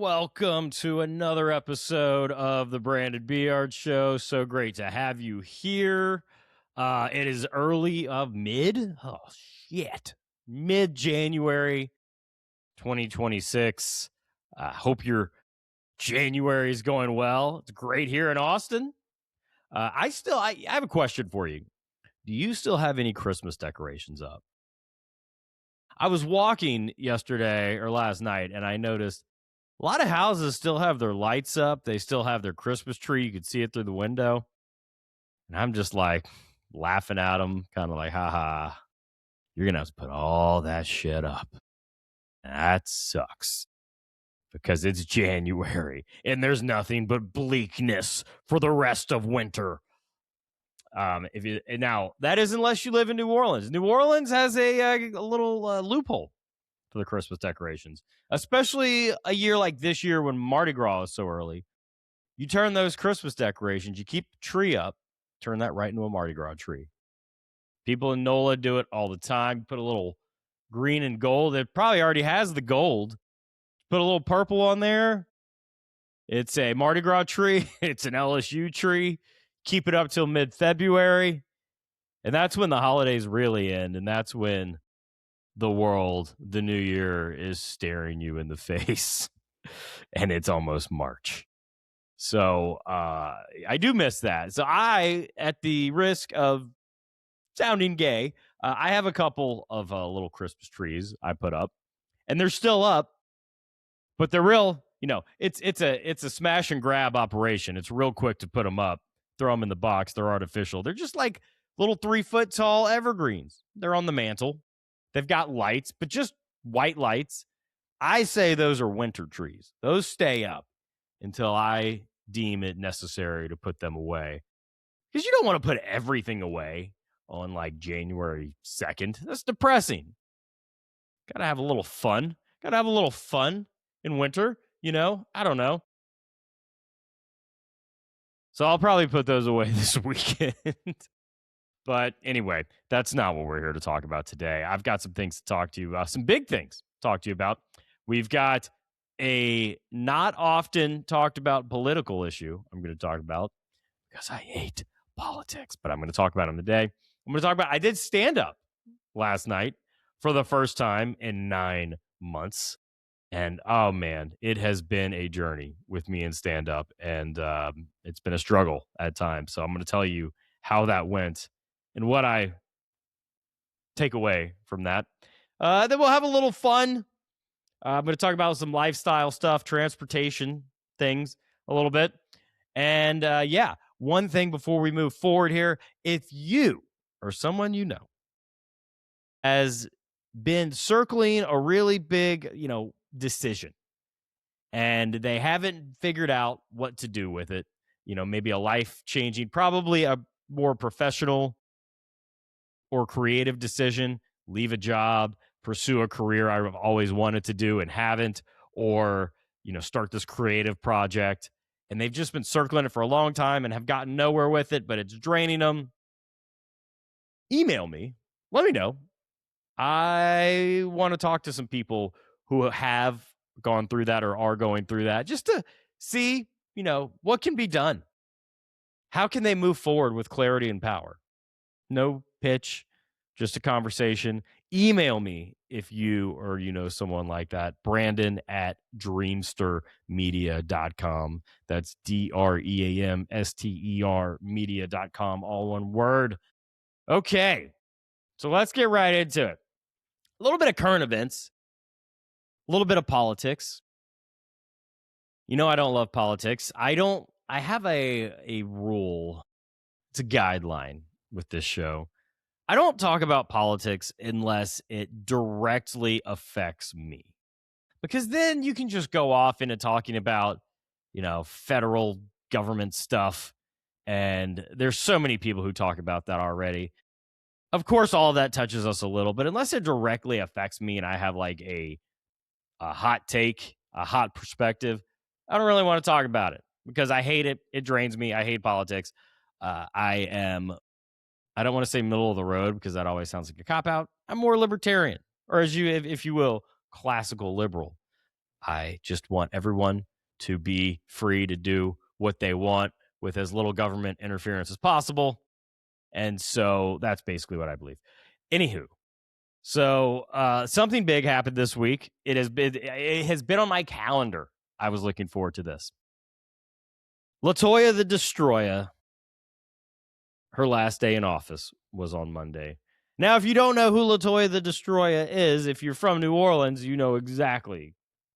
Welcome to another episode of the Brandon Beard Show. So great to have you here. It is early of mid-January 2026. Hope your January is going well. It's great here in Austin. I have a question for you. Do you still have any Christmas decorations up? I was walking yesterday or last night and I noticed a lot of houses still have their lights up. They still have their Christmas tree. You could see it through the window. And I'm just like laughing at them, kind of like, haha, you're going to have to put all that shit up. That sucks because it's January and there's nothing but bleakness for the rest of winter. Now, that is unless you live in New Orleans. New Orleans has a little loophole for the Christmas decorations, especially a year like this year when Mardi Gras is so early. You turn those Christmas decorations, you keep the tree up, turn that right into a Mardi Gras tree. People in NOLA do it all the time. Put a little green and gold. It probably already has the gold. Put a little purple on there. It's a Mardi Gras tree. It's an LSU tree. Keep it up till mid-February. And that's when the holidays really end. And that's when the world, the new year, is staring you in the face. And it's almost March. So I do miss that. So I, at the risk of sounding gay, I have a couple of little Christmas trees I put up. And they're still up. But they're real, it's a smash and grab operation. It's real quick to put them up. Throw them in the box. They're artificial. They're just like little 3-foot tall evergreens. They're on the mantle. They've got lights, but just white lights. I say those are winter trees. Those stay up until I deem it necessary to put them away. Because you don't want to put everything away on like January 2nd. That's depressing. Got to have a little fun. Got to have a little fun in winter, I don't know. So I'll probably put those away this weekend. But anyway, that's not what we're here to talk about today. I've got some things to talk to you about, some big things to talk to you about. We've got a not often talked about political issue I'm going to talk about because I hate politics, but I'm going to talk about them today. I'm going to talk about, I did stand up last night for the first time in 9 months. And oh man, it has been a journey with me in stand up, and it's been a struggle at times. So I'm going to tell you how that went and what I take away from that. Then we'll have a little fun. I'm going to talk about some lifestyle stuff, transportation things a little bit. And one thing before we move forward here, if you or someone you know has been circling a really big, decision and they haven't figured out what to do with it, maybe a life-changing, probably a more professional or creative decision, leave a job, pursue a career I've always wanted to do and haven't, or, start this creative project, and they've just been circling it for a long time and have gotten nowhere with it, but it's draining them. Email me. Let me know. I want to talk to some people who have gone through that or are going through that just to see, what can be done. How can they move forward with clarity and power? No pitch, just a conversation. Email me if you or someone like that. Brandon at dreamstermedia.com. That's DREAMSTER media.com, all one word. Okay, so let's get right into it. A little bit of current events, a little bit of politics. I don't love politics. I have a rule. It's a guideline with this show. I don't talk about politics unless it directly affects me. Because then you can just go off into talking about, federal government stuff. And there's so many people who talk about that already. Of course, all of that touches us a little, but unless it directly affects me and I have like a hot take, a hot perspective, I don't really want to talk about it because I hate it. It drains me. I hate politics. I don't want to say middle of the road because that always sounds like a cop out. I'm more libertarian, or if you will, classical liberal. I just want everyone to be free to do what they want with as little government interference as possible. And so that's basically what I believe. Anywho, so something big happened this week. It has been on my calendar. I was looking forward to this. Latoya the Destroya, her last day in office was on Monday. Now, if you don't know who Latoya the Destroya is, if you're from New Orleans, you know exactly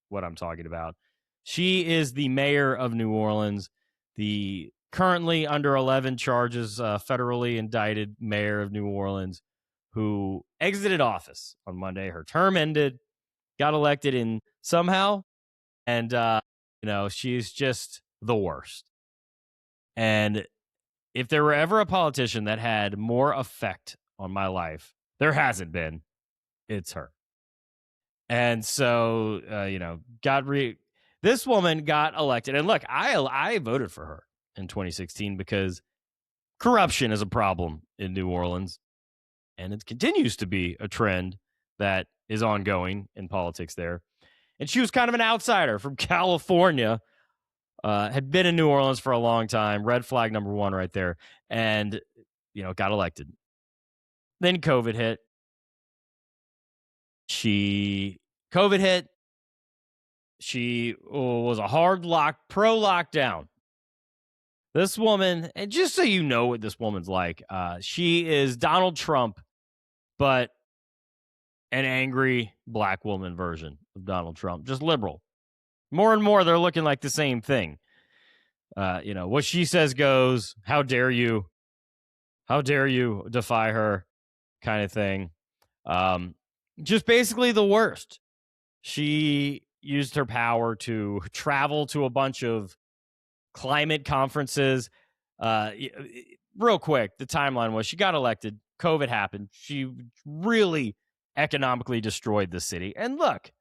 what I'm talking about. She is the mayor of New Orleans, the currently under 11 charges, federally indicted mayor of New Orleans, who exited office on Monday. Her term ended, got elected in somehow, and she's just the worst. And if there were ever a politician that had more effect on my life, there hasn't been. It's her. And so, this woman got elected. And look, I voted for her in 2016 because corruption is a problem in New Orleans. And it continues to be a trend that is ongoing in politics there. And she was kind of an outsider from California, had been in New Orleans for a long time. Red flag number one right there. And, got elected. Then COVID hit. COVID hit. She was a pro lockdown. This woman, and just so you know what this woman's like, she is Donald Trump, but an angry black woman version of Donald Trump, just liberal. More and more, they're looking like the same thing. What she says goes. How dare you? How dare you defy her? Kind of thing. Just basically the worst. She used her power to travel to a bunch of climate conferences. Real quick, the timeline was she got elected. COVID happened. She really economically destroyed the city. And look,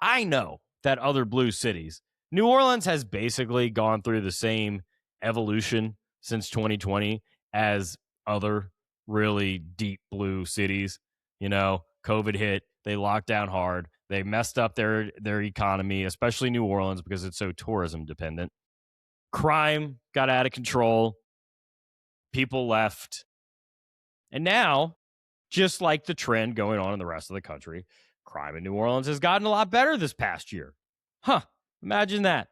I know that other blue cities, New Orleans has basically gone through the same evolution since 2020 as other really deep blue cities. COVID hit, they locked down hard. They messed up their economy, especially New Orleans, because it's so tourism dependent. Crime got out of control. People left. And now, just like the trend going on in the rest of the country, crime in New Orleans has gotten a lot better this past year. Imagine that.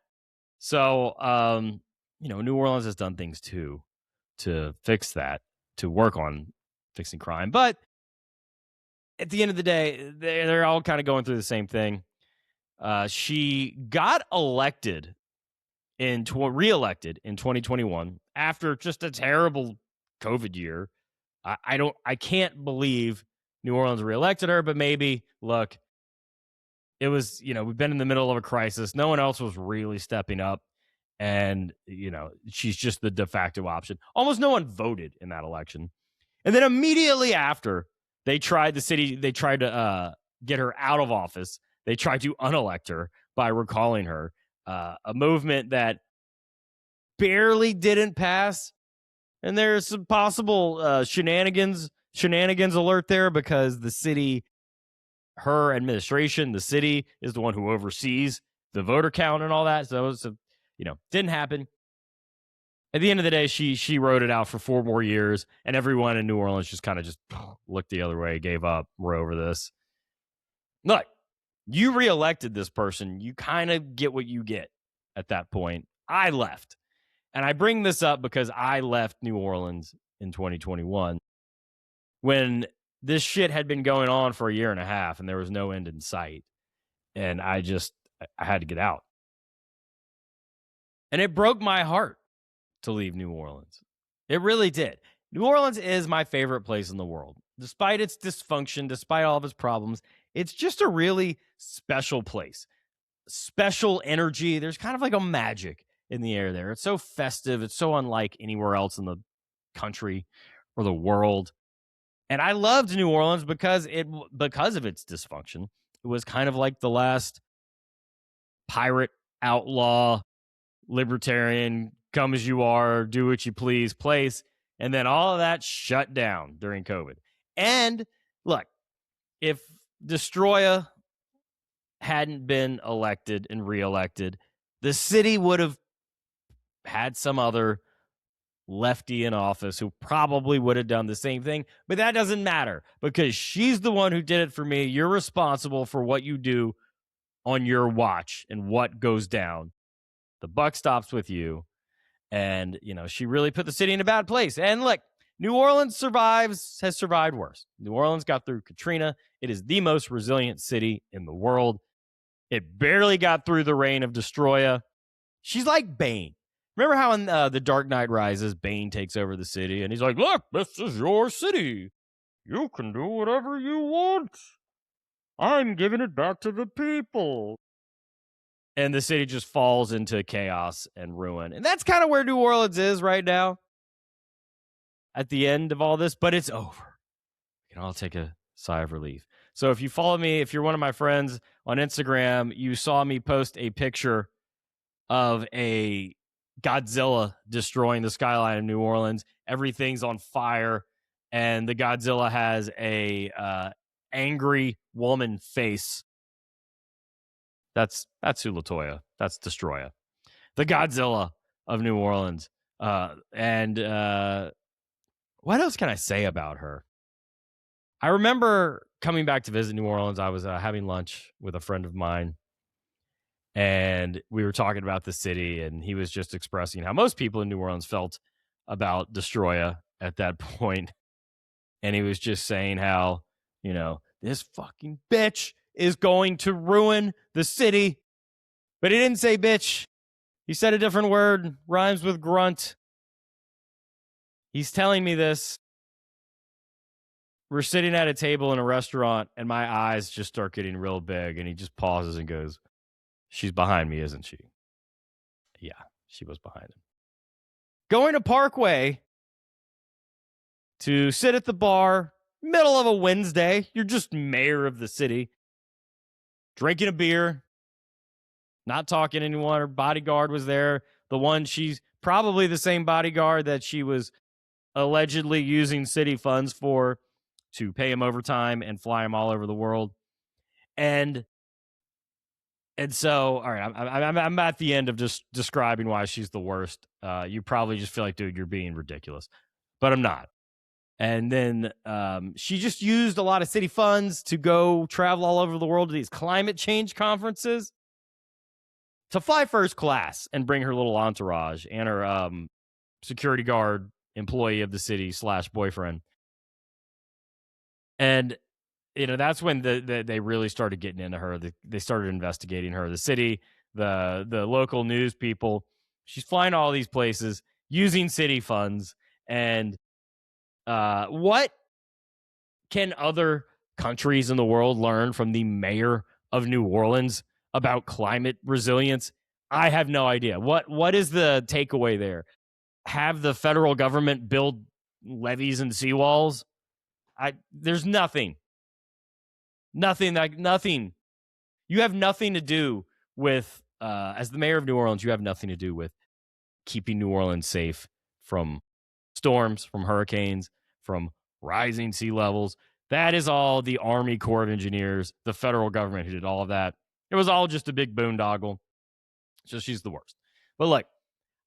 So, New Orleans has done things too to fix that, to work on fixing crime. But at the end of the day, they're all kind of going through the same thing. She got reelected in 2021 after just a terrible COVID year. I can't believe New Orleans reelected her, but maybe, look, it was, we've been in the middle of a crisis. No one else was really stepping up. And, she's just the de facto option. Almost no one voted in that election. And then immediately after, they tried to get her out of office. They tried to unelect her by recalling her. A movement that barely didn't pass. And there's some possible shenanigans alert there, because the city, her administration, the city is the one who oversees the voter count and all that. So didn't happen. At the end of the day, she wrote it out for 4 more years, and everyone in New Orleans just kind of looked the other way, gave up. We're over this. Look, you reelected this person. You kind of get what you get at that point. I left. And I bring this up because I left New Orleans in 2021 when this shit had been going on for a year and a half and there was no end in sight. And I had to get out. And it broke my heart to leave New Orleans. It really did. New Orleans is my favorite place in the world. Despite its dysfunction, despite all of its problems, it's just a really special place. Special energy. There's kind of like a magic in the air there. It's so festive. It's so unlike anywhere else in the country or the world. And I loved New Orleans because of its dysfunction. It was kind of like the last pirate, outlaw, libertarian, come as you are, do what you please place. And then all of that shut down during COVID. And look, if Destroya hadn't been elected and reelected, the city would have had some other lefty in office who probably would have done the same thing. But that doesn't matter because she's the one who did it for me. You're responsible for what you do on your watch and what goes down. The buck stops with you. And, she really put the city in a bad place. And look, New Orleans has survived worse. New Orleans got through Katrina. It is the most resilient city in the world. It barely got through the reign of Destroya. She's like Bane. Remember how in The Dark Knight Rises, Bane takes over the city and he's like, look, this is your city. You can do whatever you want. I'm giving it back to the people. And the city just falls into chaos and ruin. And that's kind of where New Orleans is right now at the end of all this, but it's over. We can all take a sigh of relief. So if you follow me, if you're one of my friends on Instagram, you saw me post a picture of a Godzilla destroying the skyline of New Orleans. Everything's on fire, and the Godzilla has a angry woman face. That's who Latoya. That's Destroya, the Godzilla of New Orleans. And what else can I say about her? I remember coming back to visit New Orleans. I was having lunch with a friend of mine, and we were talking about the city, and he was just expressing how most people in New Orleans felt about Destroya at that point. And he was just saying how, this fucking bitch is going to ruin the city. But he didn't say bitch. He said a different word, rhymes with grunt. He's telling me this. We're sitting at a table in a restaurant, and my eyes just start getting real big, and he just pauses and goes, she's behind me, isn't she? Yeah, she was behind him. Going to Parkway to sit at the bar, middle of a Wednesday. You're just mayor of the city. Drinking a beer, not talking to anyone. Her bodyguard was there. She's probably the same bodyguard that she was allegedly using city funds for to pay him overtime and fly him all over the world. And so, all right, I'm at the end of just describing why she's the worst. You probably just feel like, dude, you're being ridiculous. But I'm not. And then she just used a lot of city funds to go travel all over the world to these climate change conferences, to fly first class and bring her little entourage and her security guard employee of the city / boyfriend. And, that's when they really started getting into her. They started investigating her. The city, the local news people. She's flying to all these places using city funds. And what can other countries in the world learn from the mayor of New Orleans about climate resilience? I have no idea. What is the takeaway there? Have the federal government build levees and seawalls? There's nothing. Nothing. You have nothing to do with, as the mayor of New Orleans, you have nothing to do with keeping New Orleans safe from storms, from hurricanes, from rising sea levels. That is all the Army Corps of Engineers, the federal government who did all of that. It was all just a big boondoggle. So she's the worst. But look,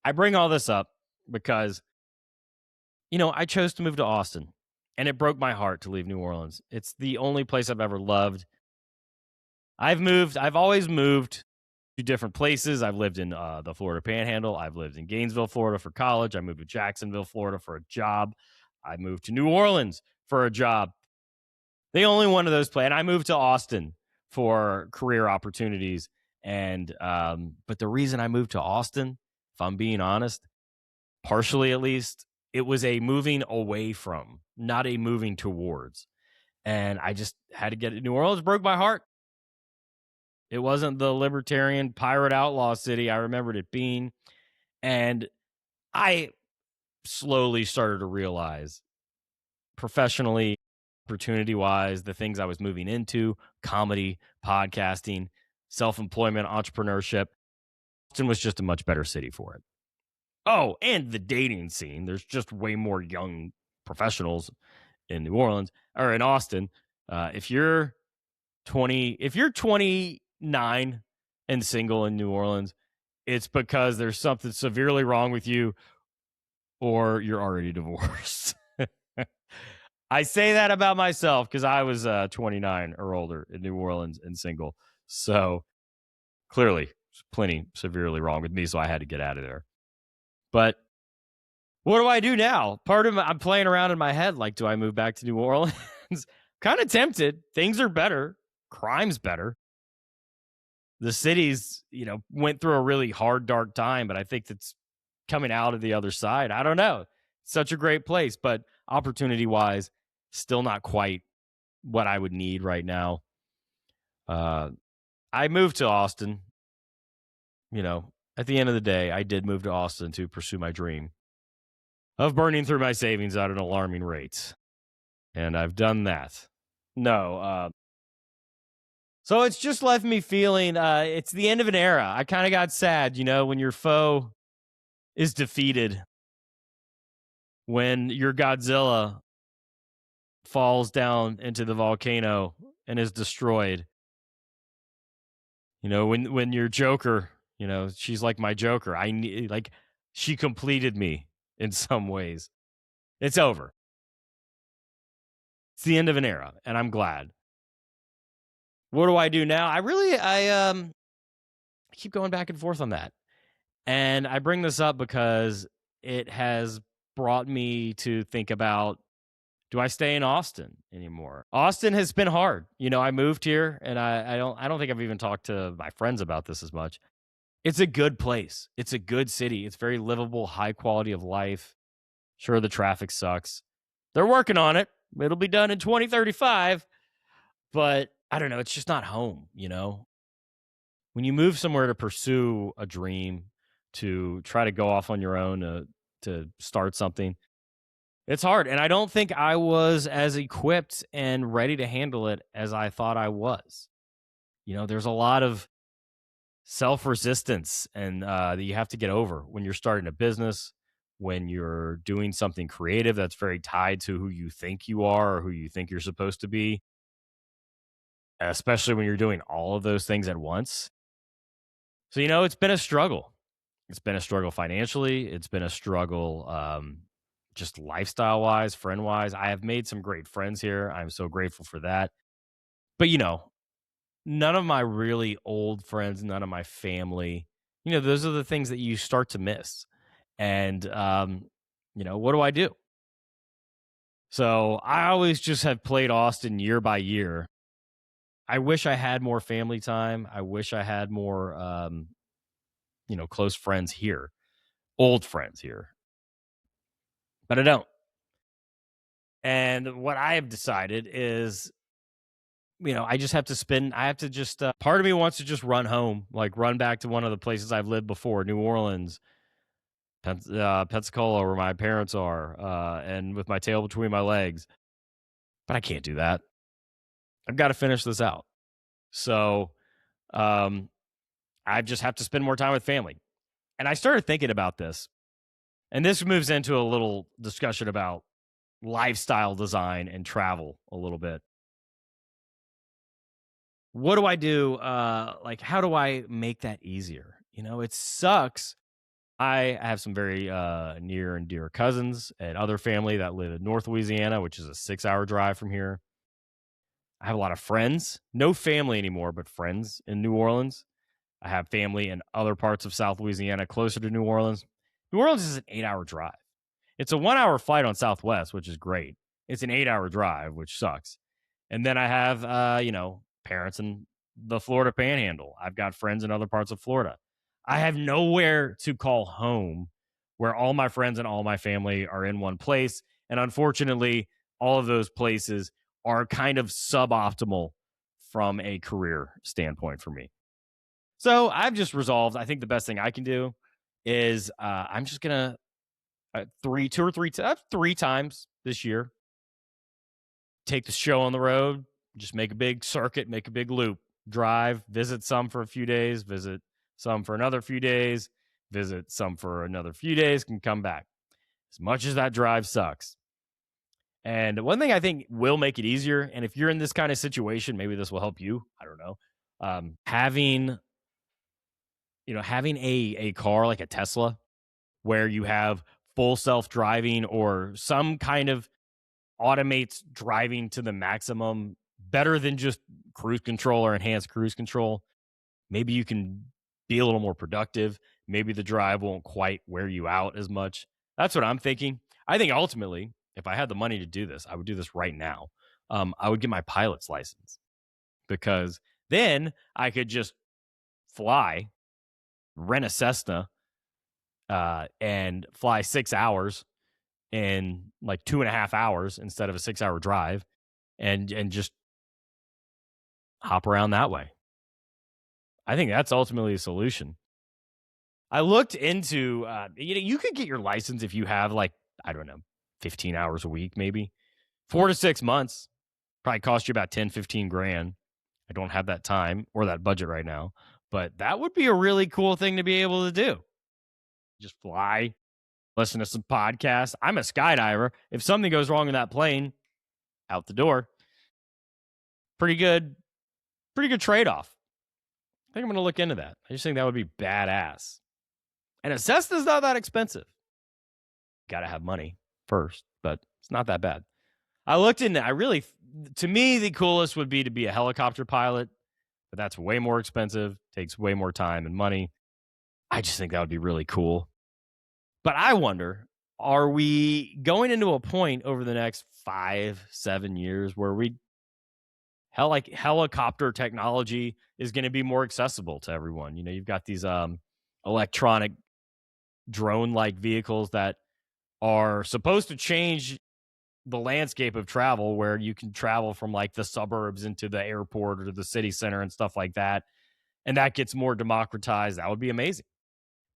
I bring all this up because, I chose to move to Austin, and it broke my heart to leave New Orleans. It's the only place I've ever loved. I've always moved to different places. I've lived in the Florida Panhandle. I've lived in Gainesville, Florida for college. I moved to Jacksonville, Florida for a job. I moved to New Orleans for a job. The only one of those places. And I moved to Austin for career opportunities. And but the reason I moved to Austin, if I'm being honest, partially at least, it was a moving away from, not a moving towards. And I just had to get it. New Orleans broke my heart. It wasn't the libertarian pirate outlaw city I remembered it being. And I slowly started to realize, professionally, opportunity-wise, the things I was moving into, comedy, podcasting, self-employment, entrepreneurship, Austin was just a much better city for it. Oh, and the dating scene. There's just way more young professionals in New Orleans or in Austin. If you're 20, 29 and single in New Orleans, it's because there's something severely wrong with you or you're already divorced. I say that about myself because I was 29 or older in New Orleans and single. So clearly, plenty severely wrong with me. So I had to get out of there. But what do I do now? I'm playing around in my head. Like, do I move back to New Orleans? Kind of tempted. Things are better. Crime's better. The city's, went through a really hard, dark time, but I think that's coming out of the other side. I don't know. Such a great place, but opportunity wise, still not quite what I would need right now. Uh, I moved to Austin. At the end of the day, I did move to Austin to pursue my dream of burning through my savings at an alarming rate. And I've done that. No. So it's just left me feeling it's the end of an era. I kind of got sad, when your foe is defeated, when your Godzilla falls down into the volcano and is destroyed. When your Joker, she's like my Joker. I need like she completed me in some ways. It's over. It's the end of an era, and I'm glad. What do I do now? I keep going back and forth on that. And I bring this up because it has brought me to think about, do I stay in Austin anymore? Austin has been hard. I moved here and I don't think I've even talked to my friends about this as much. It's a good place. It's a good city. It's very livable, high quality of life. Sure, the traffic sucks. They're working on it. It'll be done in 2035. But I don't know. It's just not home, When you move somewhere to pursue a dream, to try to go off on your own, to start something, it's hard. And I don't think I was as equipped and ready to handle it as I thought I was. There's a lot of self-resistance and that you have to get over when you're starting a business, when you're doing something creative that's very tied to who you think you are or who you think you're supposed to be, especially when you're doing all of those things at once. So, it's been a struggle. It's been a struggle financially. It's been a struggle just lifestyle wise, friend wise. I have made some great friends here. I'm so grateful for that. But, none of my really old friends, none of my family, those are the things that you start to miss. And, what do I do? So I always just have played Austin year by year. I wish I had more family time. I wish I had more, close friends here, old friends here, but I don't. And what I have decided is, I just have to I have to just, part of me wants to just run home, like run back to one of the places I've lived before, New Orleans, Pensacola, where my parents are, and with my tail between my legs. But I can't do that. I've got to finish this out. So, I just have to spend more time with family. And I started thinking about this, and this moves into a little discussion about lifestyle design and travel a little bit. What do I do? How do I make that easier? It sucks. I have some very near and dear cousins and other family that live in North Louisiana, which is a 6-hour drive from here. I have a lot of friends, no family anymore, but friends in New Orleans. I have family in other parts of South Louisiana closer to New Orleans. New Orleans is an 8-hour drive. It's a 1-hour flight on Southwest, which is great. It's an 8-hour drive, which sucks. And then I have, parents in the Florida Panhandle. I've got friends in other parts of Florida. I have nowhere to call home where all my friends and all my family are in one place. And unfortunately, all of those places are kind of suboptimal from a career standpoint for me. So I've just resolved, I think the best thing I can do is I'm just going to three times this year, take the show on the road, just make a big circuit, make a big loop, drive, visit some for a few days, visit some for another few days, visit some for another few days, can come back. As much as that drive sucks. And one thing I think will make it easier, and if you're in this kind of situation, maybe this will help you. I don't know. Having having a car like a Tesla where you have full self-driving or some kind of automates driving to the maximum better than just cruise control or enhanced cruise control. Maybe you can be a little more productive. Maybe the drive won't quite wear you out as much. That's what I'm thinking. I think ultimately, if I had the money to do this, I would do this right now. I would get my pilot's license because then I could just fly, rent a Cessna, and fly 6 hours in like 2.5 hours instead of a 6 hour drive, and just hop around that way. I think that's ultimately a solution. I looked into, you could get your license if you have like, I don't know, 15 hours a week, maybe 4 to 6 months, probably cost you about 10, 15 grand. I don't have that time or that budget right now, but that would be a really cool thing to be able to do. Just fly, listen to some podcasts. I'm a skydiver. If something goes wrong in that plane, out the door. Pretty good trade-off. I think I'm going to look into that. I just think that would be badass. And a Cessna's not that expensive. Got to have money first, but it's not that bad. I looked into to me, the coolest would be to be a helicopter pilot, but that's way more expensive, takes way more time and money. I just think that would be really cool. But I wonder, are we going into a point over the next 5-7 years where helicopter technology is going to be more accessible to everyone? You've got these electronic drone-like vehicles that are supposed to change the landscape of travel, where you can travel from like the suburbs into the airport or the city center and stuff like that. And that gets more democratized. That would be amazing.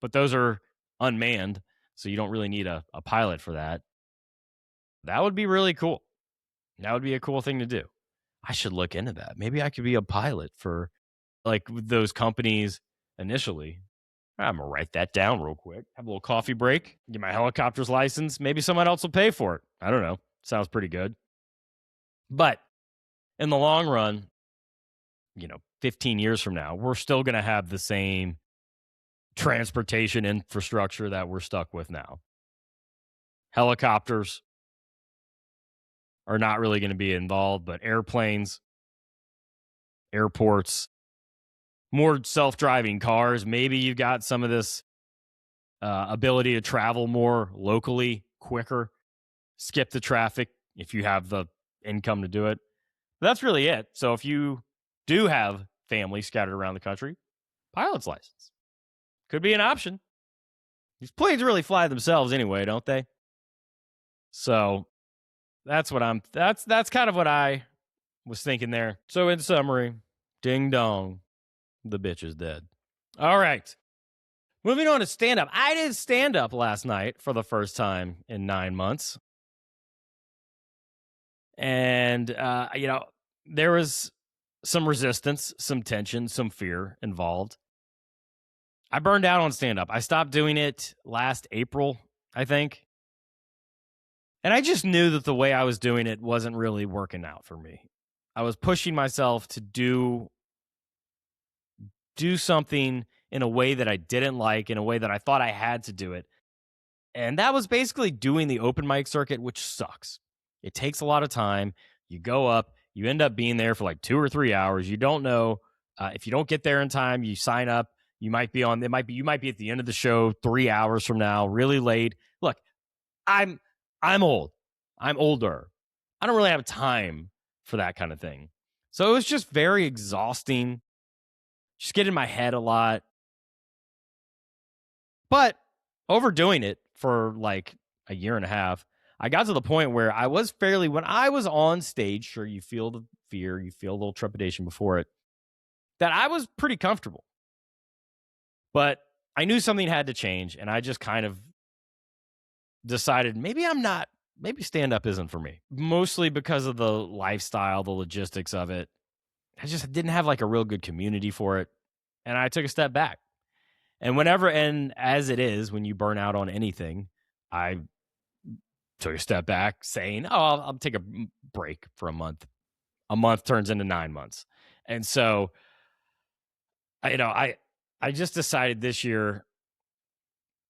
But those are unmanned, so you don't really need a pilot for that. That would be really cool. That would be a cool thing to do. I should look into that. Maybe I could be a pilot for like those companies initially. I'm going to write that down real quick. Have a little coffee break, get my helicopter's license. Maybe someone else will pay for it. I don't know. Sounds pretty good. But in the long run, 15 years from now, we're still going to have the same transportation infrastructure that we're stuck with now. Helicopters are not really going to be involved, but airplanes, airports, more self-driving cars. Maybe you've got some of this ability to travel more locally, quicker, skip the traffic if you have the income to do it. But that's really it. So if you do have family scattered around the country, pilot's license could be an option. These planes really fly themselves anyway, don't they? So that's kind of what I was thinking there. So in summary, ding dong, the bitch is dead. All right. Moving on to stand-up. I did stand-up last night for the first time in 9 months. And, there was some resistance, some tension, some fear involved. I burned out on stand-up. I stopped doing it last April, I think. And I just knew that the way I was doing it wasn't really working out for me. I was pushing myself to do something in a way that I didn't like, in a way that I thought I had to do it. And that was basically doing the open mic circuit, which sucks. It takes a lot of time. You go up, you end up being there for like 2 or 3 hours. You don't know if you don't get there in time, you sign up. You might be at the end of the show 3 hours from now, really late. Look, I'm old. I'm older. I don't really have time for that kind of thing. So it was just very exhausting. Just get in my head a lot. But overdoing it for like a year and a half, I got to the point where when I was on stage, sure, you feel the fear, you feel a little trepidation before it, that I was pretty comfortable. But I knew something had to change, and I just kind of decided maybe stand-up isn't for me. Mostly because of the lifestyle, the logistics of it. I just didn't have like a real good community for it. And I took a step back. And as it is, when you burn out on anything, I took a step back saying, I'll take a break for a month. A month turns into 9 months. And so I just decided this year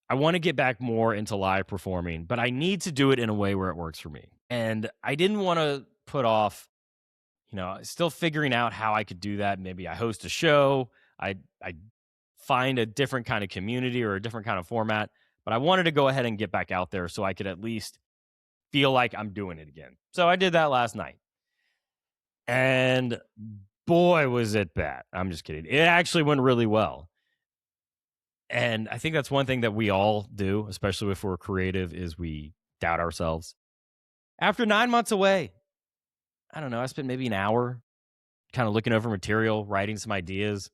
I want to get back more into live performing, but I need to do it in a way where it works for me. And I didn't want to put off, still figuring out how I could do that. Maybe I host a show. I find a different kind of community or a different kind of format, but I wanted to go ahead and get back out there so I could at least feel like I'm doing it again. So I did that last night. And boy, was it bad. I'm just kidding. It actually went really well. And I think that's one thing that we all do, especially if we're creative, is we doubt ourselves. After 9 months away, I don't know, I spent maybe an hour kind of looking over material, writing some ideas,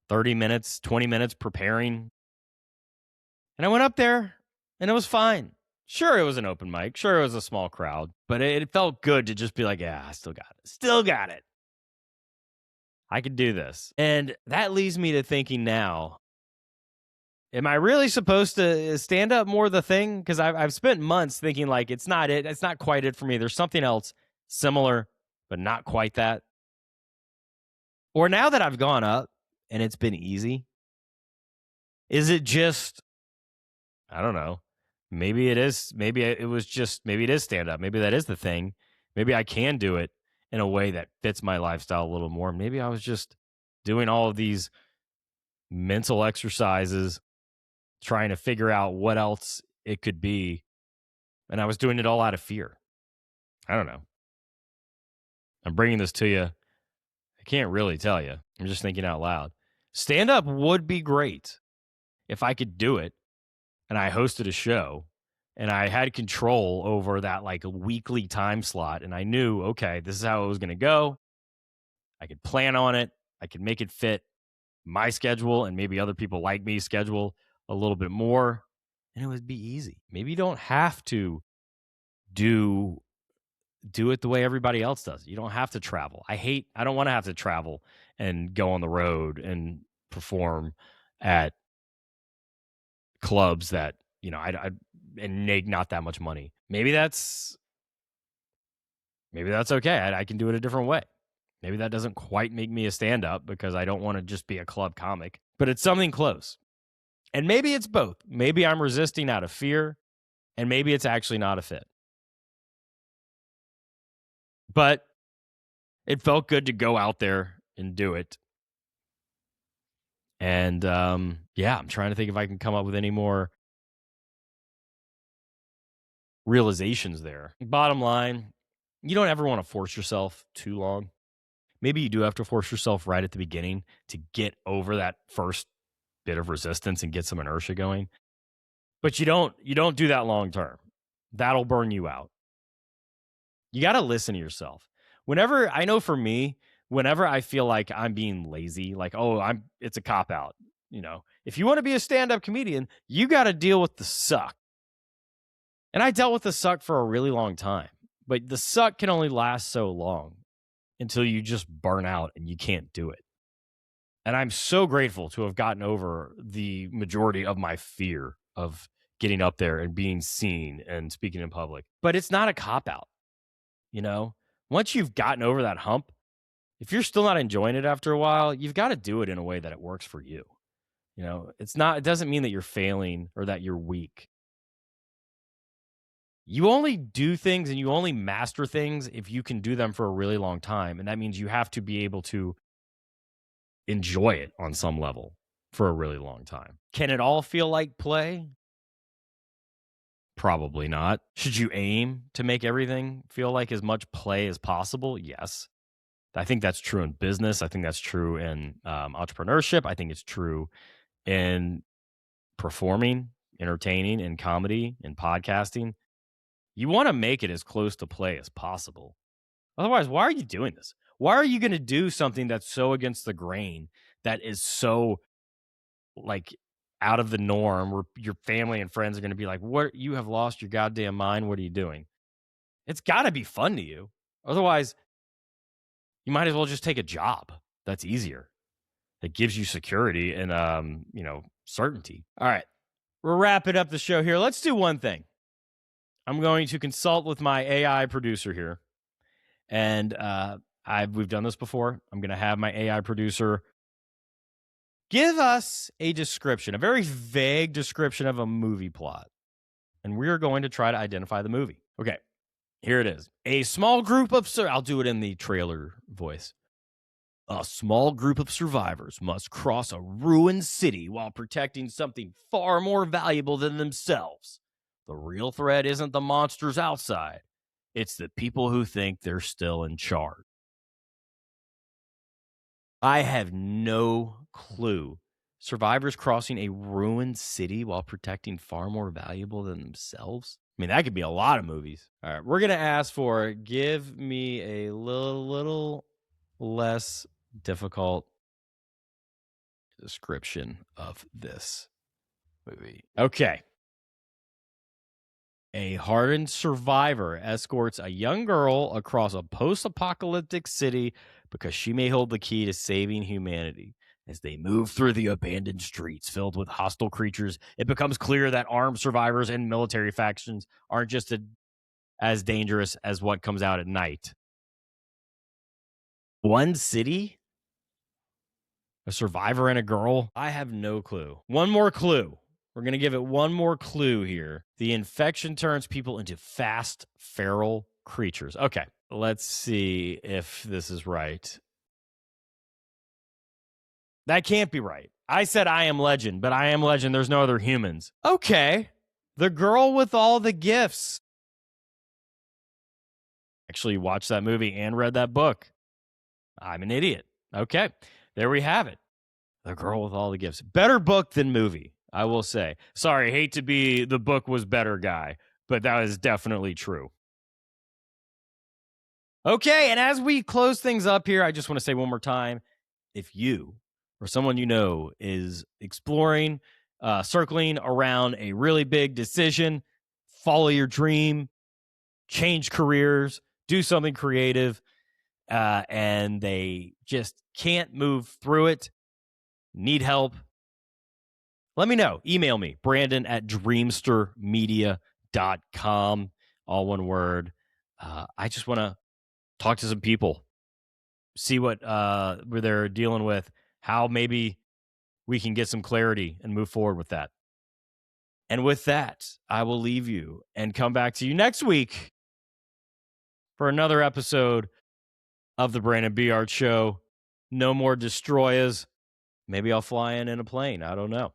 30 minutes, 20 minutes preparing. And I went up there and it was fine. Sure, it was an open mic. Sure, it was a small crowd, but it felt good to just be like, yeah, I still got it. Still got it. I could do this. And that leads me to thinking now, am I really supposed to stand up more the thing? Because I've spent months thinking like it's not it. It's not quite it for me. There's something else similar, but not quite that. Or now that I've gone up and it's been easy, is it just, I don't know. Maybe it is. Maybe it was just, maybe it is stand up. Maybe that is the thing. Maybe I can do it in a way that fits my lifestyle a little more. Maybe I was just doing all of these mental exercises, trying to figure out what else it could be. And I was doing it all out of fear. I don't know. I'm bringing this to you. I can't really tell you. I'm just thinking out loud. Stand up would be great if I could do it and I hosted a show and I had control over that like weekly time slot. And I knew, okay, this is how it was going to go. I could plan on it. I could make it fit my schedule and maybe other people like me schedule a little bit more. And it would be easy. Maybe you don't have to do it the way everybody else does. You don't have to travel. I don't want to have to travel and go on the road and perform at clubs that, I and make not that much money. Maybe that's okay. I can do it a different way. Maybe that doesn't quite make me a stand-up because I don't want to just be a club comic, but it's something close. And maybe it's both. Maybe I'm resisting out of fear, and maybe it's actually not a fit. But it felt good to go out there and do it. And yeah, I'm trying to think if I can come up with any more realizations there. Bottom line, you don't ever want to force yourself too long. Maybe you do have to force yourself right at the beginning to get over that first bit of resistance and get some inertia going. But you don't do that long term. That'll burn you out. You got to listen to yourself. Whenever, I know for me, whenever I feel like I'm being lazy, like, it's a cop out. If you want to be a stand-up comedian, you got to deal with the suck. And I dealt with the suck for a really long time, but the suck can only last so long until you just burn out and you can't do it. And I'm so grateful to have gotten over the majority of my fear of getting up there and being seen and speaking in public. But it's not a cop out. Once you've gotten over that hump, if you're still not enjoying it after a while, you've got to do it in a way that it works for you. It doesn't mean that you're failing or that you're weak. You only do things and you only master things if you can do them for a really long time. And that means you have to be able to enjoy it on some level for a really long time. Can it all feel like play? Probably not. Should you aim to make everything feel like as much play as possible? Yes. I think that's true in business. I think that's true in entrepreneurship. I think it's true in performing, entertaining, in comedy, in podcasting. You want to make it as close to play as possible. Otherwise, why are you doing this? Why are you going to do something that's so against the grain, that is so like out of the norm, where your family and friends are going to be like, "What? You have lost your goddamn mind. What are you doing?" It's got to be fun to you. Otherwise, you might as well just take a job. That's easier. It gives you security and certainty. All right. We're wrapping up the show here. Let's do one thing. I'm going to consult with my AI producer here. And we've done this before. I'm going to have my AI producer Give us a description, a very vague description of a movie plot, and we're going to try to identify the movie. Okay, here it is. A small group of, I'll do it in the trailer voice. A small group of survivors must cross a ruined city while protecting something far more valuable than themselves. The real threat isn't the monsters outside. It's the people who think they're still in charge. I have no clue. Survivors crossing a ruined city while protecting far more valuable than themselves? I mean, that could be a lot of movies. All right, we're going to ask for give me a little less difficult description of this movie. Okay. A hardened survivor escorts a young girl across a post-apocalyptic city because she may hold the key to saving humanity. As they move through the abandoned streets filled with hostile creatures, it becomes clear that armed survivors and military factions aren't just as dangerous as what comes out at night. One city? A survivor and a girl? I have no clue. One more clue. We're going to give it one more clue here. The infection turns people into fast, feral creatures. Okay, let's see if this is right. That can't be right. I said I Am Legend, but I Am Legend, there's no other humans. Okay, The Girl with All the Gifts. Actually watched that movie and read that book. I'm an idiot. Okay, there we have it. The Girl with All the Gifts. Better book than movie, I will say. Sorry, hate to be the book was better guy, but that is definitely true. Okay, and as we close things up here, I just want to say one more time, if you or someone you know is exploring, circling around a really big decision, follow your dream, change careers, do something creative, and they just can't move through it, need help, let me know. Email me, brandon@dreamstermedia.com, all one word. I just want to talk to some people, see what they're dealing with, how maybe we can get some clarity and move forward with that. And with that, I will leave you and come back to you next week for another episode of the Brandon Beard Show. No more Destroyas. Maybe I'll fly in a plane. I don't know.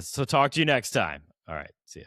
So talk to you next time. All right. See ya.